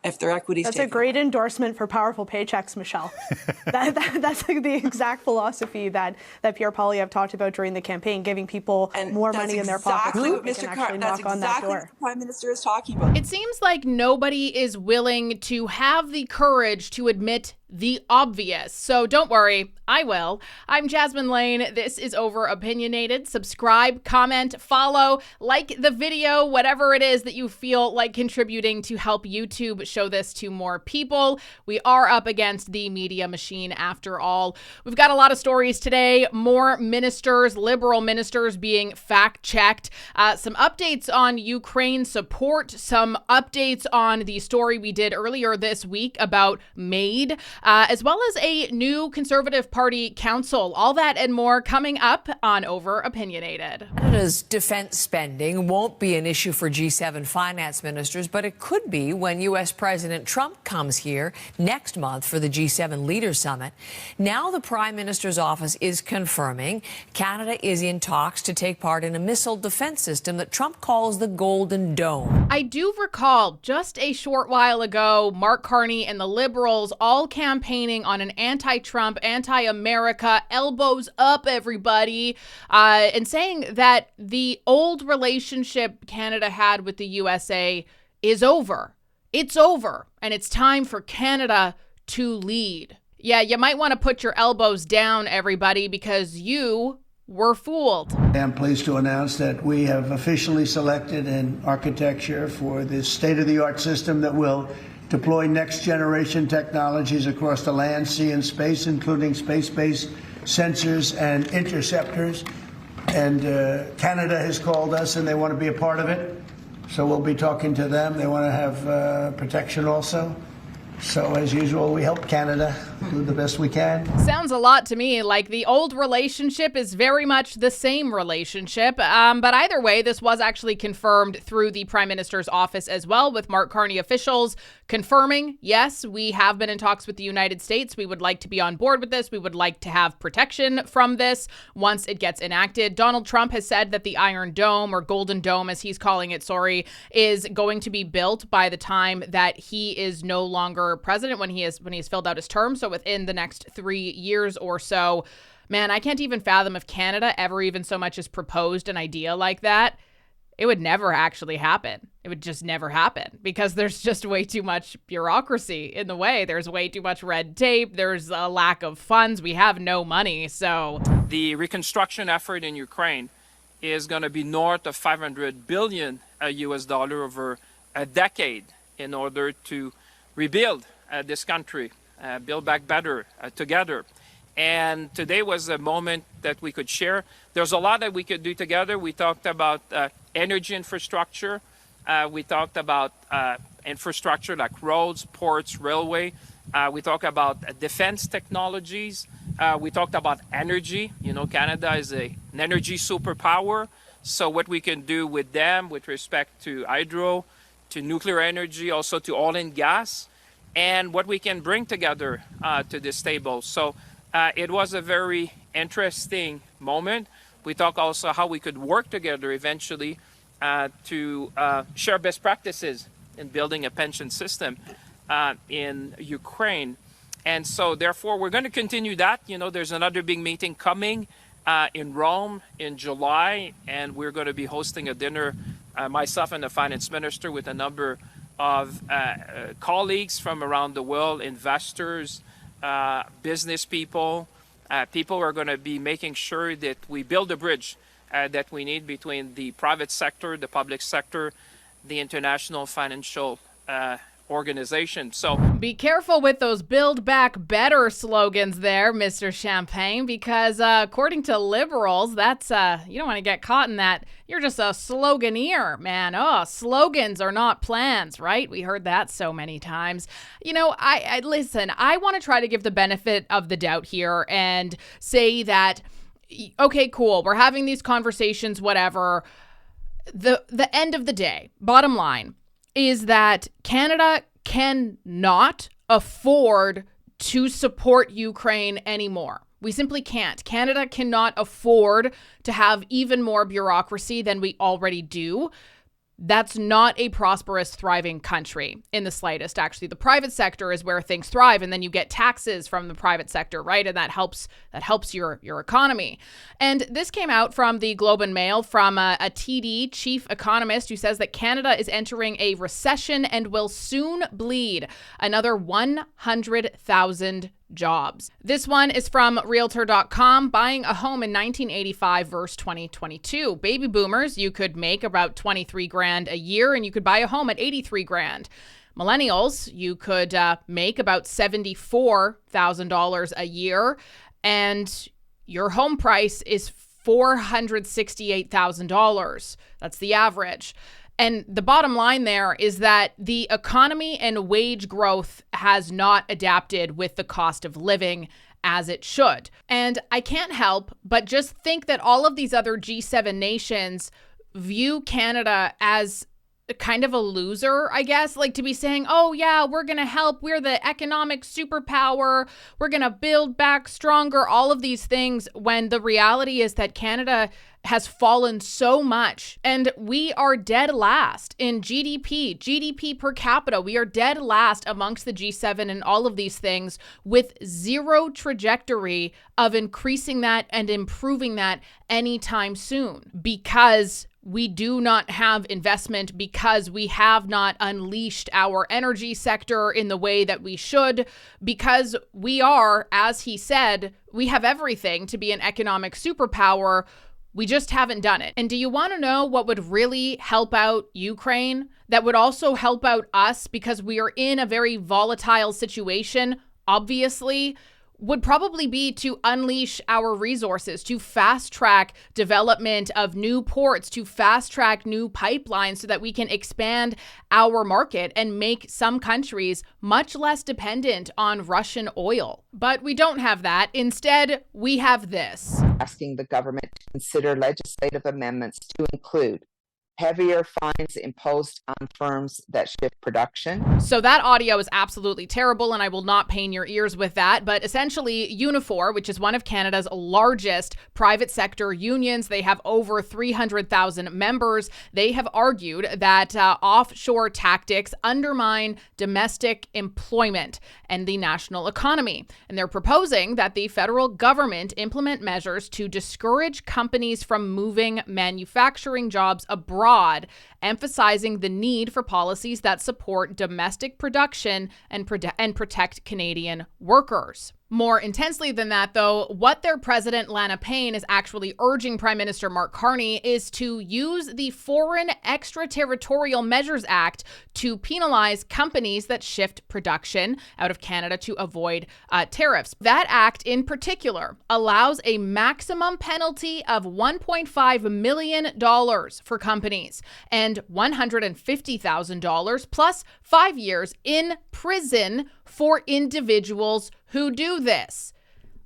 if their equities. That's a great endorsement for powerful paychecks, Michelle. That's like the exact philosophy that Pierre Poilievre talked about during the campaign, giving people more money in their pockets. That's exactly what the Prime Minister is talking about. It seems like nobody is willing to have the courage to admit the obvious. So don't worry, I will. I'm Jasmine Lane. This is Over Opinionated. Subscribe, comment, follow, like the video, whatever it is that you feel like contributing to help YouTube show this to more people. We are up against the media machine after all. We've got a lot of stories today. More ministers, liberal ministers being fact-checked. Some updates on Ukraine support. Some updates on the story we did earlier this week about MAID. As well as a new Conservative Party council. All that and more coming up on Over Opinionated. Canada's defense spending won't be an issue for G7 finance ministers, but it could be when U.S. President Trump comes here next month for the G7 Leaders Summit. Now the Prime Minister's office is confirming Canada is in talks to take part in a missile defense system that Trump calls the Golden Dome. I do recall just a short while ago, Mark Carney and the Liberals all campaigning on an anti-Trump, anti-America, elbows up everybody, and saying that the old relationship Canada had with the USA is over. It's over, and it's time for Canada to lead. Yeah, you might want to put your elbows down, everybody, because you were fooled. I am pleased to announce that we have officially selected an architecture for this state-of-the-art system that will deploy next-generation technologies across the land, sea, and space, including space-based sensors and interceptors. And Canada has called us, and they want to be a part of it. So we'll be talking to them. They want to have protection also. So, as usual, we help Canada do the best we can. Sounds a lot to me like the old relationship is very much the same relationship. But either way, this was actually confirmed through the Prime Minister's office as well, with Mark Carney officials confirming, yes, we have been in talks with the United States. We would like to be on board with this. We would like to have protection from this once it gets enacted. Donald Trump has said that the Iron Dome, or Golden Dome as he's calling it, is going to be built by the time that he is no longer president, when he's filled out his term. So within the next 3 years or so. Man, I can't even fathom if Canada ever even so much as proposed an idea like that. It would never actually happen. It would just never happen because there's just way too much bureaucracy in the way. There's way too much red tape. There's a lack of funds. We have no money. So the reconstruction effort in Ukraine is going to be north of $500 billion US dollar over a decade in order to rebuild this country, build back better together. And today was a moment that we could share. There's a lot that we could do together. We talked about energy infrastructure. We talked about infrastructure like roads, ports, railway. We talked about defense technologies. We talked about energy. You know, Canada is an energy superpower. So what we can do with them with respect to hydro, to nuclear energy, also to oil and gas, and what we can bring together to this table. So it was a very interesting moment. We talked also how we could work together eventually to share best practices in building a pension system in Ukraine. And so therefore, we're going to continue that. You know, there's another big meeting coming in Rome in July, and we're going to be hosting a dinner, myself and the finance minister, with a number of colleagues from around the world, investors, business people. People are going to be making sure that we build a bridge that we need between the private sector, the public sector, the international financial organization. So be careful with those Build Back Better slogans there, Mr. Champagne, because according to liberals, that's you don't want to get caught in that. You're just a sloganeer, man. Oh, slogans are not plans, right? We heard that so many times. You know, I listen, I want to try to give the benefit of the doubt here and say that, okay, cool, we're having these conversations, whatever. The end of the day, bottom line, is that Canada cannot afford to support Ukraine anymore. We simply can't. Canada cannot afford to have even more bureaucracy than we already do. That's not a prosperous, thriving country in the slightest. Actually, the private sector is where things thrive, and then you get taxes from the private sector, right? And that helps your economy. And this came out from the Globe and Mail from a TD chief economist who says that Canada is entering a recession and will soon bleed another 100,000 jobs. This one is from Realtor.com. Buying a home in 1985 versus 2022. Baby boomers, you could make about 23 grand a year and you could buy a home at 83 grand. Millennials, you could make about $74,000 a year and your home price is $468,000. That's the average. And the bottom line there is that the economy and wage growth has not adapted with the cost of living as it should. And I can't help but just think that all of these other G7 nations view Canada as kind of a loser, I guess, like to be saying, oh yeah, we're going to help. We're the economic superpower. We're going to build back stronger, all of these things, when the reality is that Canada has fallen so much and we are dead last in GDP per capita. We are dead last amongst the G7 and all of these things, with zero trajectory of increasing that and improving that anytime soon, because we do not have investment, because we have not unleashed our energy sector in the way that we should, because we are, as he said, we have everything to be an economic superpower. We just haven't done it. And do you want to know what would really help out Ukraine? That would also help out us, because we are in a very volatile situation, obviously, would probably be to unleash our resources, to fast track development of new ports, to fast track new pipelines so that we can expand our market and make some countries much less dependent on Russian oil. But we don't have that. Instead, we have this. Asking the government to consider legislative amendments to include heavier fines imposed on firms that shift production. So that audio is absolutely terrible, and I will not pain your ears with that. But essentially, Unifor, which is one of Canada's largest private sector unions, they have over 300,000 members. They have argued that offshore tactics undermine domestic employment and the national economy. And they're proposing that the federal government implement measures to discourage companies from moving manufacturing jobs abroad, emphasizing the need for policies that support domestic production and protect Canadian workers. More intensely than that, though, what their president, Lana Payne, is actually urging Prime Minister Mark Carney is to use the Foreign Extraterritorial Measures Act to penalize companies that shift production out of Canada to avoid tariffs. That act in particular allows a maximum penalty of $1.5 million for companies and $150,000 plus 5 years in prison for individuals who do this.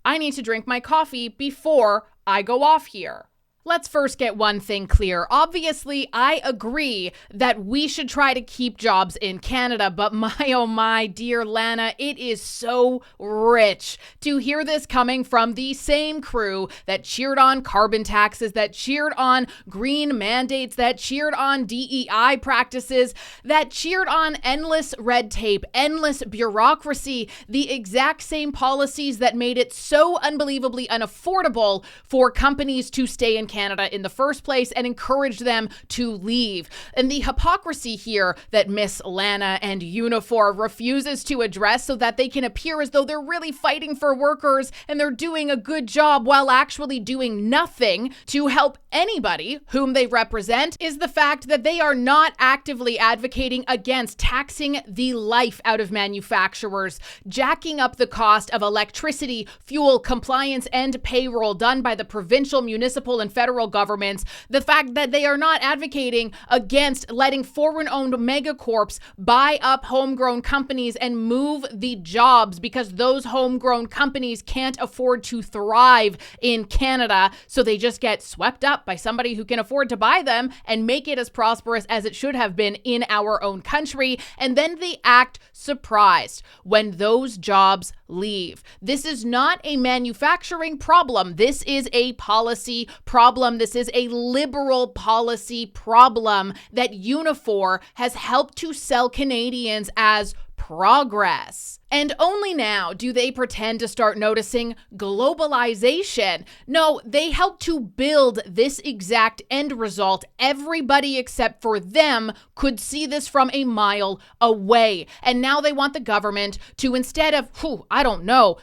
I need to drink my coffee before I go off here. Let's first get one thing clear. Obviously, I agree that we should try to keep jobs in Canada, but my, oh my, dear Lana, it is so rich to hear this coming from the same crew that cheered on carbon taxes, that cheered on green mandates, that cheered on DEI practices, that cheered on endless red tape, endless bureaucracy, the exact same policies that made it so unbelievably unaffordable for companies to stay in Canada in the first place and encourage them to leave. And the hypocrisy here that Miss Lana and Unifor refuses to address so that they can appear as though they're really fighting for workers and they're doing a good job while actually doing nothing to help anybody whom they represent is the fact that they are not actively advocating against taxing the life out of manufacturers, jacking up the cost of electricity, fuel, compliance, and payroll done by the provincial, municipal, and federal governments, the fact that they are not advocating against letting foreign-owned megacorps buy up homegrown companies and move the jobs because those homegrown companies can't afford to thrive in Canada, so they just get swept up by somebody who can afford to buy them and make it as prosperous as it should have been in our own country, and then they act surprised when those jobs leave. This is not a manufacturing problem. This is a policy problem problem. This is a liberal policy problem that Unifor has helped to sell Canadians as progress. And only now do they pretend to start noticing globalization. No, they helped to build this exact end result. Everybody except for them could see this from a mile away. And now they want the government to, instead of,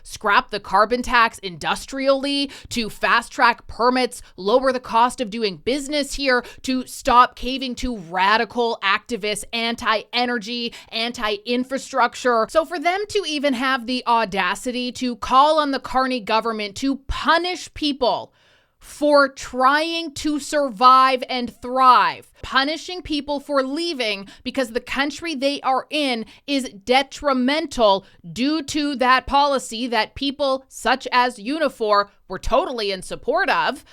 scrap the carbon tax industrially, to fast track permits, lower the cost of doing business here, to stop caving to radical activists, anti-energy, anti-infrastructure. So for them to even have the audacity to call on the Carney government to punish people for trying to survive and thrive, punishing people for leaving because the country they are in is detrimental due to that policy that people such as Unifor were totally in support of,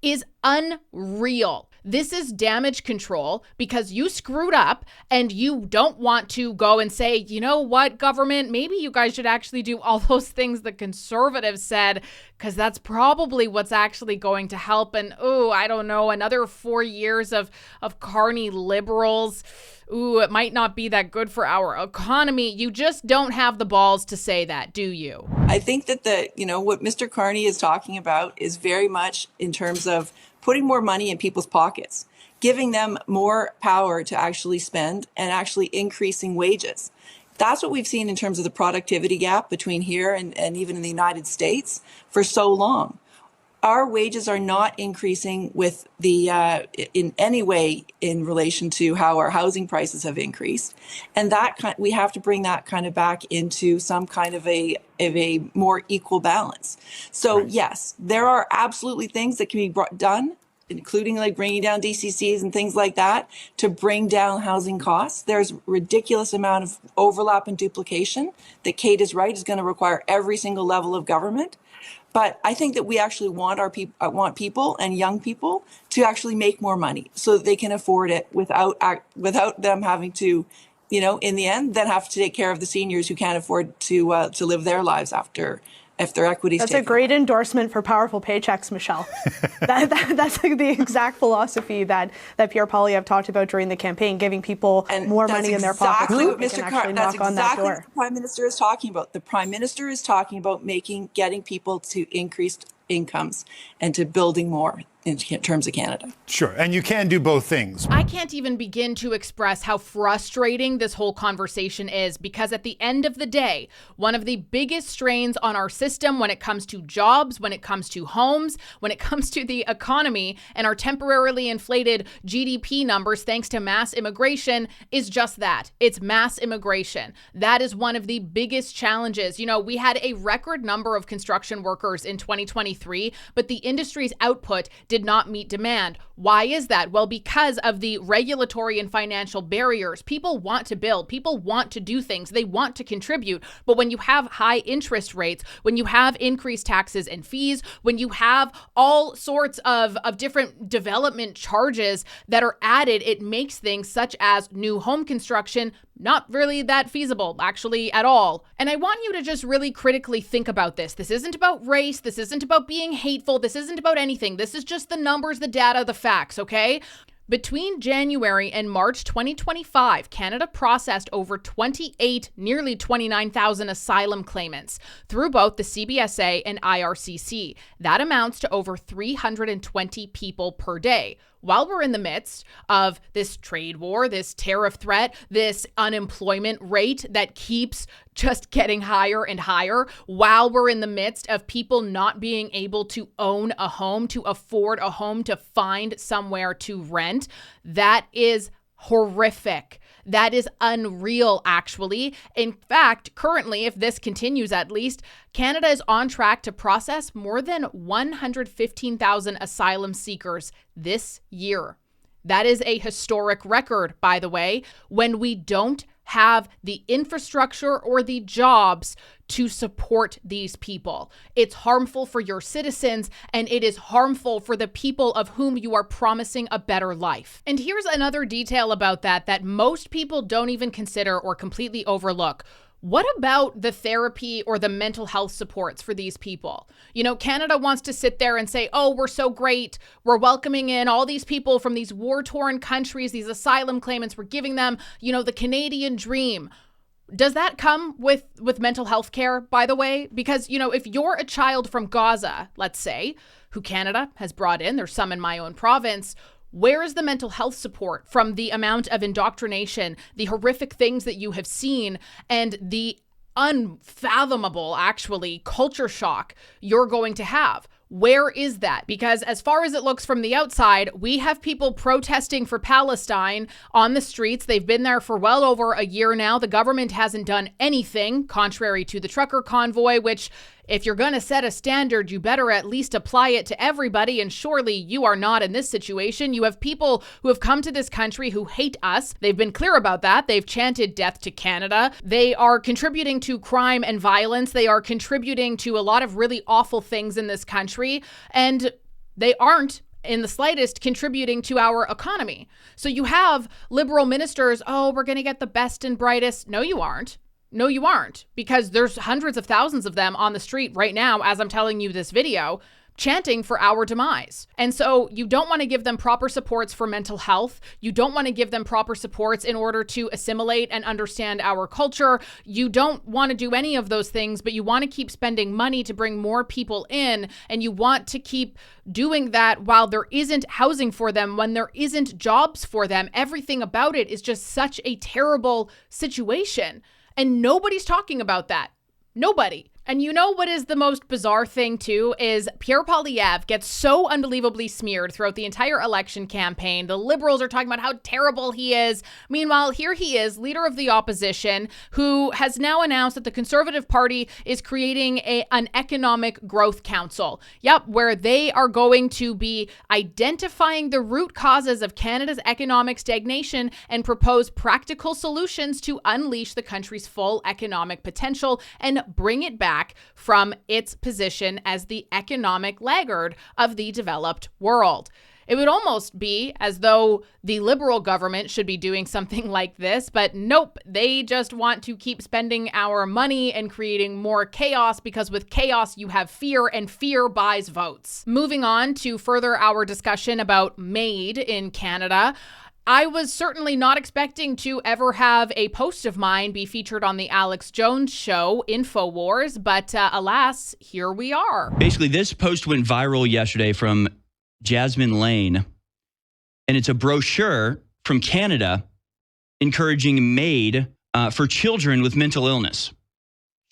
is unreal. This is damage control because you screwed up and you don't want to go and say, you know what, government, maybe you guys should actually do all those things the conservatives said, because that's probably what's actually going to help. And, I don't know, another 4 years of Carney liberals. It might not be that good for our economy. You just don't have the balls to say that, do you? I think that what Mr. Carney is talking about is very much in terms of putting more money in people's pockets, giving them more power to actually spend and actually increasing wages. That's what we've seen in terms of the productivity gap between here and even in the United States for so long. Our wages are not increasing with in any way in relation to how our housing prices have increased, and we have to bring that kind of back into some kind of a more equal balance. So yes, there are absolutely things that can be done, including like bringing down DCCs and things like that to bring down housing costs. There's a ridiculous amount of overlap and duplication that Kate is right is going to require every single level of government. But I think that we actually want people and young people to actually make more money so that they can afford it without them having to, in the end, then have to take care of the seniors who can't afford to live their lives if their equities. That's a great endorsement for powerful paychecks, Michelle. That's like the exact philosophy that Pierre Poilievre talked about during the campaign, giving people more money in their pockets. That's exactly what the Prime Minister is talking about. The Prime Minister is talking about getting people to increased incomes and to building more in terms of Canada. Sure. And you can do both things. I can't even begin to express how frustrating this whole conversation is, because at the end of the day, one of the biggest strains on our system when it comes to jobs, when it comes to homes, when it comes to the economy and our temporarily inflated GDP numbers thanks to mass immigration is just that. It's mass immigration. That is one of the biggest challenges. We had a record number of construction workers in 2023, but the industry's output did not meet demand. Why is that? Well, because of the regulatory and financial barriers. People want to build. People want to do things. They want to contribute. But when you have high interest rates, when you have increased taxes and fees, when you have all sorts of different development charges that are added, it makes things such as new home construction not really that feasible, actually, at all. And I want you to just really critically think about this. This isn't about race. This isn't about being hateful. This isn't about anything. This is just the numbers, the data, the facts, okay? Between January and March 2025, Canada processed over 28, nearly 29,000 asylum claimants through both the CBSA and IRCC. That amounts to over 320 people per day. While we're in the midst of this trade war, this tariff threat, this unemployment rate that keeps just getting higher and higher, while we're in the midst of people not being able to own a home, to afford a home, to find somewhere to rent, that is horrific. That is unreal, actually. In fact, currently, if this continues at least, Canada is on track to process more than 115,000 asylum seekers this year. That is a historic record, by the way, when we don't have the infrastructure or the jobs to support these people. It's harmful for your citizens, and it is harmful for the people of whom you are promising a better life. And here's another detail about that most people don't even consider or completely overlook. What about the therapy or the mental health supports for these people? You know, Canada wants to sit there and say, oh, we're so great. We're welcoming in all these people from these war-torn countries, these asylum claimants. We're giving them, you know, the Canadian dream. Does that come with mental health care, by the way? Because, you know, if you're a child from Gaza, let's say, who Canada has brought in, there's some in my own province, where is the mental health support from the amount of indoctrination, the horrific things that you have seen, and the unfathomable, actually, culture shock you're going to have? Where is that? Because as far as it looks from the outside, we have people protesting for Palestine on the streets. They've been there for well over a year now. The government hasn't done anything, contrary to the trucker convoy, which, if you're going to set a standard, you better at least apply it to everybody. And surely you are not in this situation. You have people who have come to this country who hate us. They've been clear about that. They've chanted death to Canada. They are contributing to crime and violence. They are contributing to a lot of really awful things in this country. And they aren't in the slightest contributing to our economy. So you have liberal ministers, oh, we're going to get the best and brightest. No, you aren't. No, you aren't, because there's hundreds of thousands of them on the street right now, as I'm telling you this video, chanting for our demise. And so you don't want to give them proper supports for mental health. You don't want to give them proper supports in order to assimilate and understand our culture. You don't want to do any of those things, but you want to keep spending money to bring more people in. And you want to keep doing that while there isn't housing for them, when there isn't jobs for them. Everything about it is just such a terrible situation. And nobody's talking about that. Nobody. And you know what is the most bizarre thing too is Pierre Poilievre gets so unbelievably smeared throughout the entire election campaign. The Liberals are talking about how terrible he is. Meanwhile, here he is, leader of the opposition, who has now announced that the Conservative Party is creating an economic growth council. Yep, where they are going to be identifying the root causes of Canada's economic stagnation and propose practical solutions to unleash the country's full economic potential and bring it back from its position as the economic laggard of the developed world. It would almost be as though the Liberal government should be doing something like this, but nope, they just want to keep spending our money and creating more chaos, because with chaos you have fear, and fear buys votes. Moving on to further our discussion about MAID in Canada. I was certainly not expecting to ever have a post of mine be featured on the Alex Jones show, Infowars, but alas, here we are. Basically, this post went viral yesterday from Jasmine Lane, and it's a brochure from Canada encouraging MAID for children with mental illness.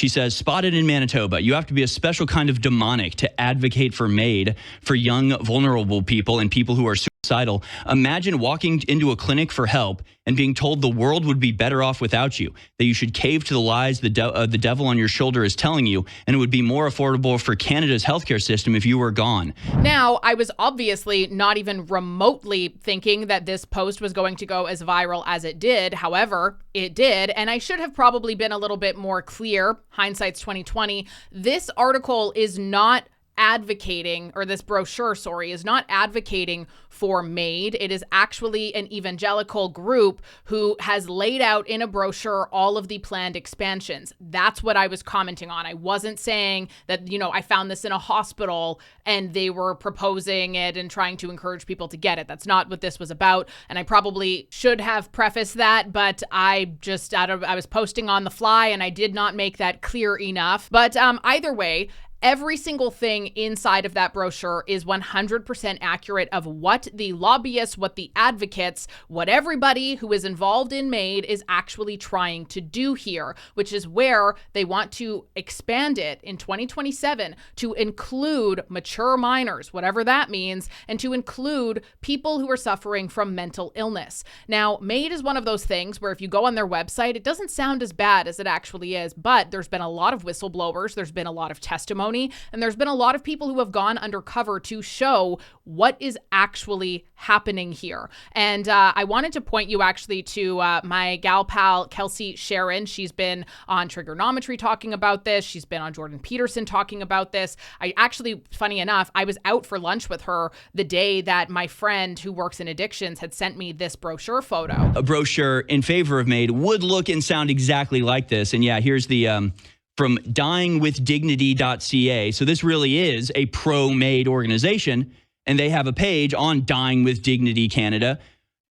She says, spotted in Manitoba, you have to be a special kind of demonic to advocate for MAID for young, vulnerable people and people who are suicidal. Imagine walking into a clinic for help and being told the world would be better off without you, that you should cave to the lies the devil on your shoulder is telling you, and it would be more affordable for Canada's healthcare system if you were gone. Now, I was obviously not even remotely thinking that this post was going to go as viral as it did. However, it did, and I should have probably been a little bit more clear. Hindsight's 2020. This article is not advocating, or this brochure, is not advocating for MAID. It is actually an evangelical group who has laid out in a brochure all of the planned expansions. That's what I was commenting on. I wasn't saying that, I found this in a hospital and they were proposing it and trying to encourage people to get it. That's not what this was about. And I probably should have prefaced that, but I was posting on the fly and I did not make that clear enough. But either way, every single thing inside of that brochure is 100% accurate of what the lobbyists, what the advocates, what everybody who is involved in MAID is actually trying to do here, which is where they want to expand it in 2027 to include mature minors, whatever that means, and to include people who are suffering from mental illness. Now, MAID is one of those things where if you go on their website, it doesn't sound as bad as it actually is, but there's been a lot of whistleblowers. There's been a lot of testimony County. And there's been a lot of people who have gone undercover to show what is actually happening here. And I wanted to point you actually to my gal pal, Kelsey Sharon. She's been on Trigonometry talking about this. She's been on Jordan Peterson talking about this. I actually, funny enough, I was out for lunch with her the day that my friend who works in addictions had sent me this brochure photo. A brochure in favor of MAID would look and sound exactly like this. And yeah, here's the from dyingwithdignity.ca. So this really is a pro-MAID organization, and they have a page on Dying with Dignity Canada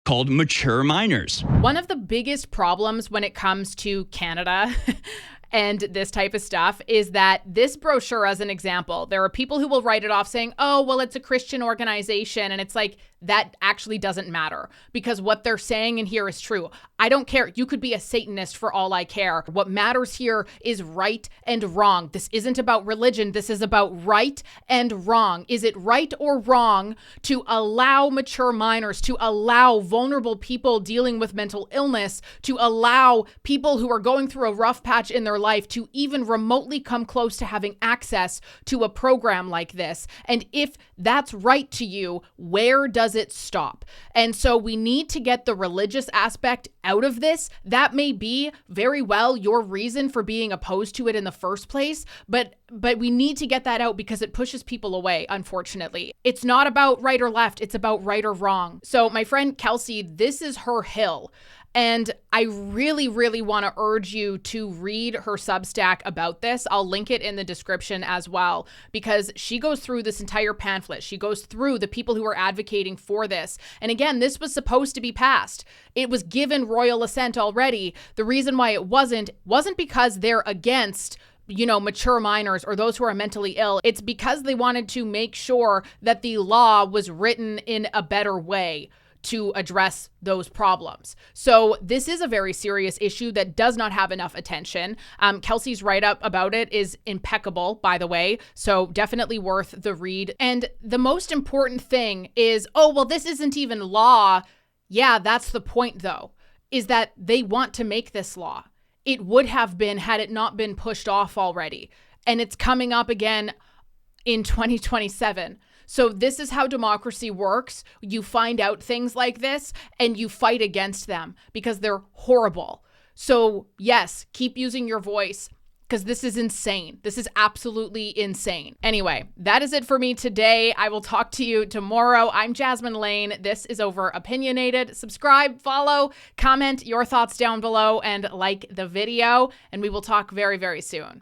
called Mature Minors. One of the biggest problems when it comes to Canada and this type of stuff is that this brochure, as an example, there are people who will write it off saying, oh, well, it's a Christian organization. And it's like, that actually doesn't matter, because what they're saying in here is true. I don't care. You could be a Satanist for all I care. What matters here is right and wrong. This isn't about religion. This is about right and wrong. Is it right or wrong to allow mature minors, to allow vulnerable people dealing with mental illness, to allow people who are going through a rough patch in their life to even remotely come close to having access to a program like this? And if that's right to you, where does it stop? And so we need to get the religious aspect out of this. That may be very well your reason for being opposed to it in the first place, but we need to get that out because it pushes people away, unfortunately. It's not about right or left, it's about right or wrong. So my friend Kelsey, this is her hill. And I really, really want to urge you to read her Substack about this. I'll link it in the description as well, because she goes through this entire pamphlet. She goes through the people who are advocating for this. And again, this was supposed to be passed. It was given royal assent already. The reason why it wasn't because they're against mature minors or those who are mentally ill. It's because they wanted to make sure that the law was written in a better way to address those problems. So this is a very serious issue that does not have enough attention. Kelsey's write-up about it is impeccable, by the way, so definitely worth the read. And the most important thing is, oh, well, this isn't even law. Yeah, that's the point, though, is that they want to make this law. It would have been had it not been pushed off already. And it's coming up again in 2027. So this is how democracy works. You find out things like this and you fight against them because they're horrible. So yes, keep using your voice because this is insane. This is absolutely insane. Anyway, that is it for me today. I will talk to you tomorrow. I'm Jasmine Lane. This is Over Opinionated. Subscribe, follow, comment your thoughts down below, and like the video. And we will talk very, very soon.